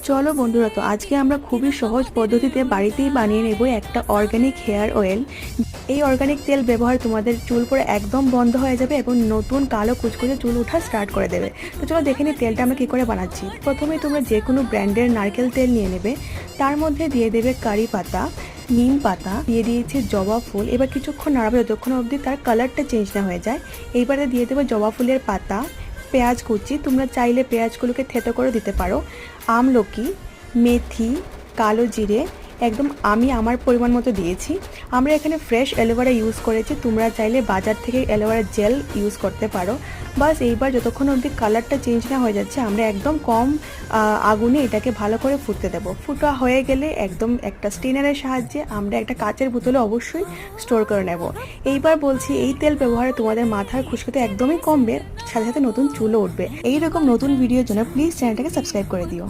চলো বন্ধুরা, তো আজকে আমরা খুবই সহজ পদ্ধতিতে বাড়িতেই বানিয়ে নেব একটা অর্গানিক হেয়ার অয়েল। এই অর্গানিক তেল ব্যবহার তোমাদের চুল পড়া একদম বন্ধ হয়ে যাবে এবং নতুন কালো কুচকুচে চুল ওঠা স্টার্ট করে দেবে। তো চলো দেখে নিই তেলটা আমরা কী করে বানাচ্ছি। প্রথমে তোমরা যে কোনো ব্র্যান্ডের নারকেল তেল নিয়ে নেবে, তার মধ্যে দিয়ে দেবে কারি পাতা, নিম পাতা, দিয়ে দিয়েছি জবা ফুল। এবার কিছুক্ষণ নাড়াবে যতক্ষণ অবধি তার কালারটা চেঞ্জ না হয়ে যায়। এইবারে দিয়ে দেবে জবা ফুলের পাতা, পেঁয়াজ কুচি, তোমরা চাইলে পেঁয়াজগুলোকে থেতো করে দিতে পারো, আমলকি, মেথি, কালো জিরে, একদম আমি আমার পরিমাণ মতো দিয়েছি। আমরা এখানে ফ্রেশ অ্যালোভেরা ইউজ করেছি, তোমরা চাইলে বাজার থেকে অ্যালোভেরা জেল ইউজ করতে পারো। বাস এইবার যতক্ষণ অবধি কালারটা চেঞ্জ না হয়ে যাচ্ছে আমরা একদম কম আগুনে এটাকে ভালো করে ফুটতে দেবো। ফুটা হয়ে গেলে একদম একটা স্টেনারের সাহায্যে আমরা একটা কাচের বোতলে অবশ্যই স্টোর করে নেব। এইবার বলছি, এই তেল ব্যবহারে তোমাদের মাথার খুশকিতে একদমই কমবে, সাথে সাথে নতুন চুলও উঠবে। এইরকম নতুন ভিডিওর জন্য প্লিজ চ্যানেলটাকে সাবস্ক্রাইব করে দিও।